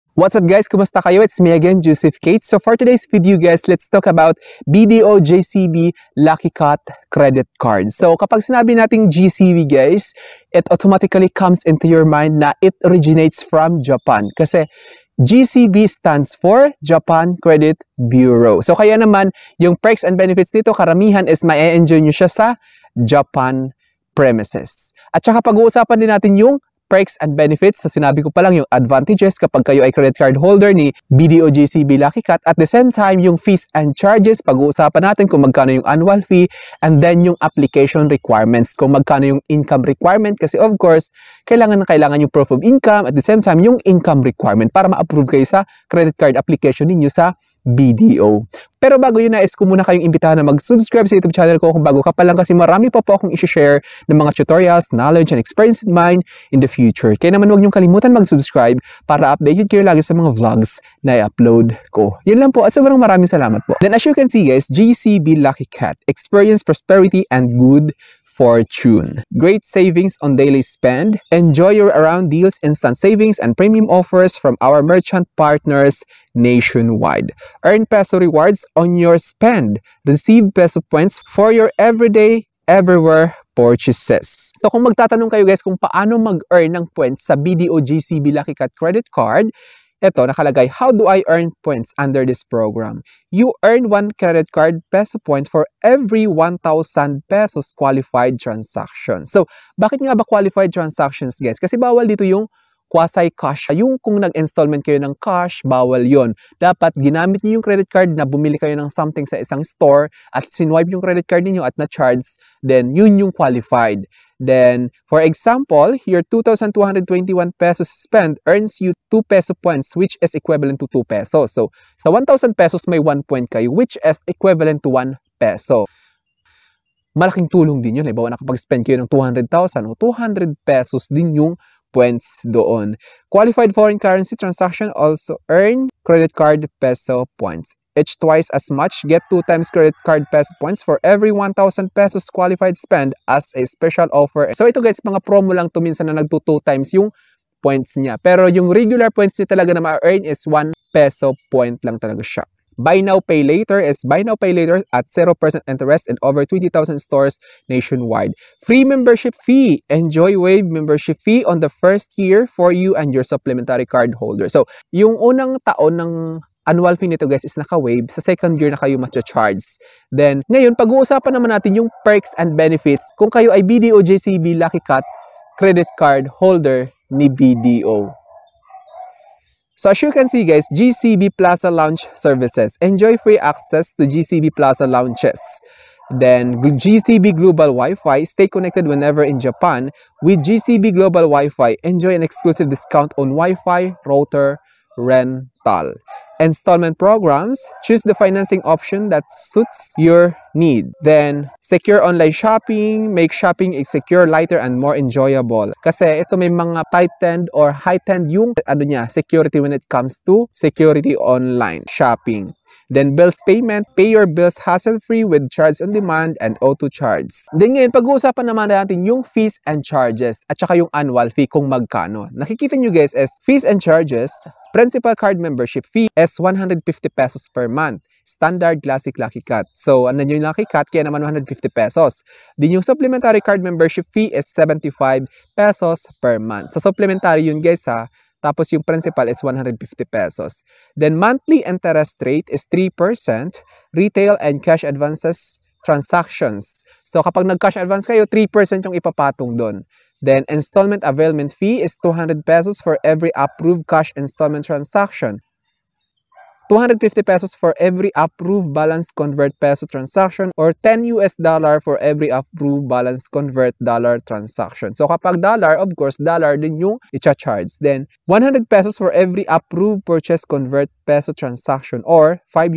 What's up guys? Kumusta kayo? It's me again, Joseph Kate. So for today's video guys, let's talk about BDO JCB Lucky Cut credit card. So kapag sinabi nating GCB guys, it automatically comes into your mind na it originates from Japan. Kasi GCB stands for Japan Credit Bureau. So kaya naman, yung perks and benefits nito, karamihan is ma-enjoy nyo siya sa Japan premises. At saka pag-uusapan din natin yung perks and benefits. Sa sinabi ko pa lang yung advantages kapag kayo ay credit card holder ni BDO JCB Lucky Cut. At the same time, yung fees and charges, pag-uusapan natin kung magkano yung annual fee, and then yung application requirements, kung magkano yung income requirement. Kasi of course, kailangan yung proof of income, at the same time, yung income requirement para ma-approve kayo sa credit card application ninyo sa BDO. Pero bago yun, nais ko muna kayong imbitahan na mag-subscribe sa YouTube channel ko kung bago ka pa lang, kasi marami pa po akong i-share ng mga tutorials, knowledge, and experience of mine in the future. Kaya naman huwag niyong kalimutan mag-subscribe para updated kayo lagi sa mga vlogs na i-upload ko. Yun lang po at sobrang maraming salamat po. Then as you can see guys, GCB Lucky Cut, experience prosperity and good fortune. Great savings on daily spend. Enjoy your around deals, instant savings, and premium offers from our merchant partners nationwide. Earn peso rewards on your spend. Receive peso points for your everyday, everywhere purchases. So kung magtatanong kayo guys kung paano mag-earn ng points sa BDO JCB Lucky Cut credit card, ito nakalagay, how do I earn points under this program? You earn 1 credit card peso point for every 1,000 pesos qualified transaction. So, bakit nga ba qualified transactions guys? Kasi bawal dito yung quasi-cash. Yung kung nag-installment kayo ng cash, bawal yon. Dapat ginamit niyo yung credit card na bumili kayo ng something sa isang store at sinwipe yung credit card niyo at na-charge, then yun yung qualified. Then, for example, your 2,221 pesos spent earns you 2 peso points which is equivalent to 2 pesos. So, sa 1,000 pesos may 1 point kayo which is equivalent to 1 peso. Malaking tulong din yun. Halimbawa, nakapag-spend kayo ng 200,000 o 200 pesos din yung points doon. Qualified foreign currency transaction also earn credit card peso points. Each twice as much, get 2 times credit card peso points for every 1,000 pesos qualified spend as a special offer. So ito guys, mga promo lang to, minsan na nagto 2 times yung points niya. Pero yung regular points niya talaga na ma-earn is 1 peso point lang talaga siya. Buy now, pay later is buy now, pay later at 0% interest in over 20,000 stores nationwide. Free membership fee. Enjoy waive membership fee on the first year for you and your supplementary card holder. So, yung unang taon ng annual fee nito guys is naka-waive. Sa second year na kayo matcha-charge. Then, ngayon, pag-uusapan naman natin yung perks and benefits kung kayo ay BDO JCB Lucky Cut credit card holder ni BDO. So as you can see guys, GCB Plaza Lounge Services. Enjoy free access to GCB Plaza Lounges. Then GCB Global Wi-Fi. Stay connected whenever in Japan. With GCB Global Wi-Fi, enjoy an exclusive discount on Wi-Fi router rental. Installment programs. Choose the financing option that suits your need. Then, secure online shopping. Make shopping secure, lighter, and more enjoyable. Kasi ito may mga tightened or heightened yung security when it comes to security online shopping. Then, bills payment. Pay your bills hassle-free with charge on demand and auto charge. Then ngayon, pag-uusapan naman natin yung fees and charges at saka yung annual fee kung magkano. Nakikita nyo guys is fees and charges. Principal card membership fee is 150 pesos per month. Standard, Classic, Lucky Cut. So, ano yung Lucky Cut? Kaya naman 150 pesos. Then yung supplementary card membership fee is 75 pesos per month. Sa supplementary yun guys ha. Tapos yung principal is 150 pesos. Then monthly interest rate is 3%. Retail and cash advances transactions. So kapag nag-cash advance kayo, 3% yung ipapatong doon. Then installment availment fee is 200 pesos for every approved cash installment transaction. 250 pesos for every approved balance convert peso transaction or $10 for every approved balance convert dollar transaction. So kapag dollar, of course, dollar din yung i-charge. Then 100 pesos for every approved purchase convert peso transaction or $5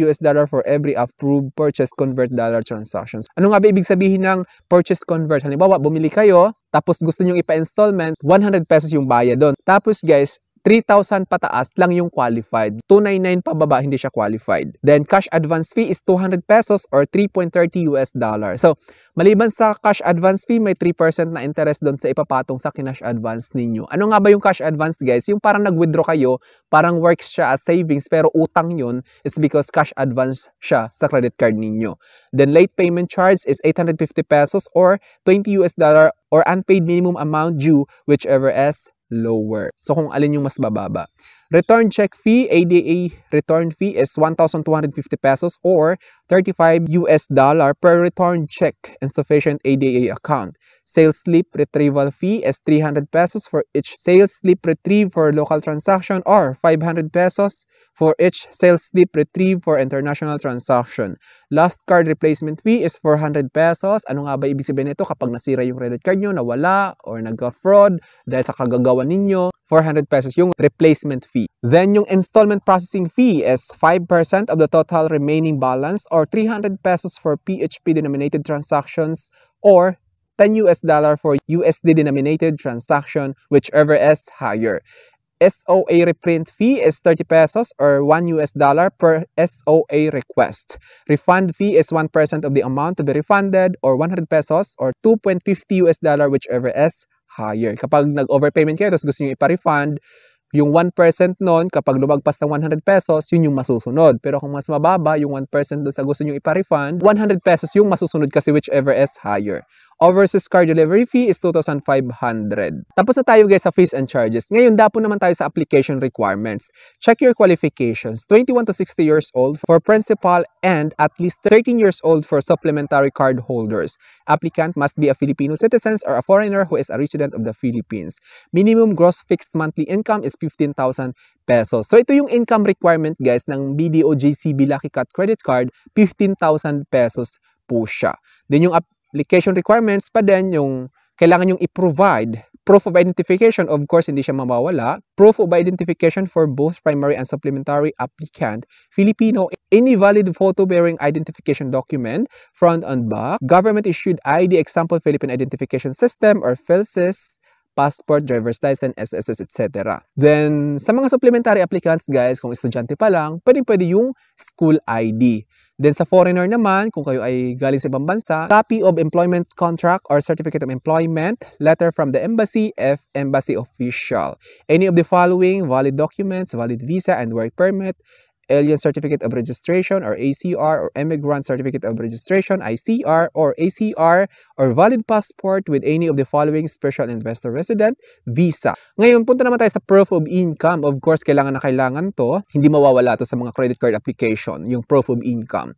for every approved purchase convert dollar transactions. Ano nga ba ibig sabihin ng purchase convert? Halimbawa, bumili kayo, tapos gusto nyo ipa-installment, 100 pesos yung bayad doon. Tapos guys, 3,000 pataas lang yung qualified. 299 pababa, hindi siya qualified. Then, cash advance fee is 200 pesos or 3.30 US dollar. So, maliban sa cash advance fee, may 3% na interest doon sa ipapatong sa kinash advance ninyo. Ano nga ba yung cash advance, guys? Yung parang nag-withdraw kayo, parang works siya as savings, pero utang yun is because cash advance siya sa credit card ninyo. Then, late payment charge is 850 pesos or 20 US dollar or unpaid minimum amount due, whichever is lower. So, kung alin yung mas bababa. Return check fee, ADA return fee is 1,250 pesos or 35 US dollar per return check insufficient ADA account. Sales slip retrieval fee is 300 pesos for each sales slip retrieved for local transaction or 500 pesos for each sales slip retrieved for international transaction. Last card replacement fee is 400 pesos. Ano nga ba ibig sabihin nito kapag nasira yung credit card nyo, nawala, or nagka-fraud dahil sa kagagawa ninyo? 400 pesos yung replacement fee. Then yung installment processing fee is 5% of the total remaining balance or 300 pesos for PHP denominated transactions or 10 US dollar for USD denominated transaction, whichever is higher. SOA reprint fee is 30 pesos or 1 US dollar per SOA request. Refund fee is 1% of the amount to be refunded or 100 pesos or 2.50 US dollar, whichever is higher. Kapag nag-overpayment kayo, tapos gusto nyo ipa-refund, yung 1% nun, kapag lumagpas ng 100 pesos, yun yung masusunod. Pero kung mas mababa, yung 1% doon sa gusto nyo ipa-refund, 100 pesos yung masusunod kasi whichever is higher. Overseas card delivery fee is 2,500. Tapos na tayo guys sa fees and charges. Ngayon, dapo naman tayo sa application requirements. Check your qualifications. 21 to 60 years old for principal and at least 13 years old for supplementary card holders. Applicant must be a Filipino citizen or a foreigner who is a resident of the Philippines. Minimum gross fixed monthly income is 15,000 pesos. So ito yung income requirement guys ng BDO JCB Lucky Cut credit card, 15,000 pesos po siya. Then yung application requirements pa din, yung kailangan yung i-provide proof of identification, of course hindi siya mawawala. Proof of identification for both primary and supplementary applicant, Filipino, any valid photo-bearing identification document, front and back, government-issued ID, example Philippine Identification System or PhilSys, passport, driver's license, SSS, etc. Then, sa mga supplementary applicants, guys, kung estudyante pa lang, pwede yung school ID. Then, sa foreigner naman, kung kayo ay galing sa ibang bansa, copy of employment contract or certificate of employment, letter from the embassy, if embassy official. Any of the following valid documents, valid visa and work permit, Alien Certificate of Registration or ACR or Immigrant Certificate of Registration, ICR or ACR or valid passport with any of the following special investor resident visa. Ngayon, punta naman tayo sa proof of income. Of course, kailangan na kailangan to. Hindi mawawala to sa mga credit card application, yung proof of income.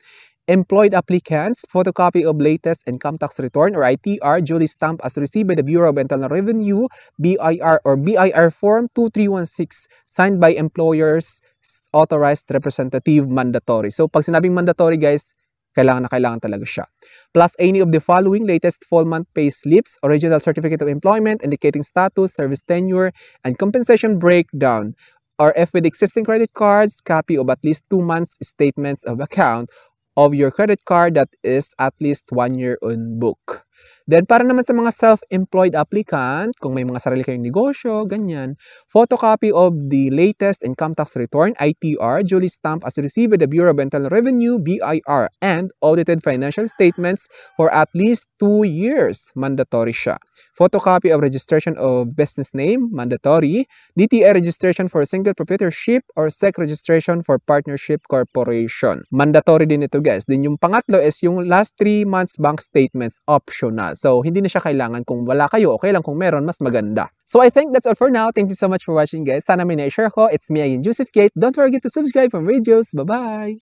Employed applicants, photocopy of latest income tax return or ITR duly stamped as received by the Bureau of Internal Revenue, BIR or BIR Form 2316 signed by employers authorized representative mandatory. So, pag sinabing mandatory guys, kailangan na kailangan talaga siya. Plus any of the following latest full month pay slips, original certificate of employment indicating status, service tenure, and compensation breakdown. Or if with existing credit cards, copy of at least 2 months statements of account of your credit card that is at least 1 year on book. Then, para naman sa mga self-employed applicant, kung may mga sarili kayong negosyo, ganyan, photocopy of the latest income tax return, ITR, duly stamped as received by the Bureau of Internal Revenue, BIR, and audited financial statements for at least 2 years. Mandatory siya. Photocopy of registration of business name, mandatory. DTA registration for single proprietorship or SEC registration for partnership corporation. Mandatory din ito guys. Then yung pangatlo is yung last 3 months bank statements, optional. So hindi na siya kailangan. Kung wala kayo, okay lang. Kung meron, mas maganda. So I think that's all for now. Thank you so much for watching guys. Sana may na-share ko. It's me again, Joseph Kate. Don't forget to subscribe for videos. Bye-bye!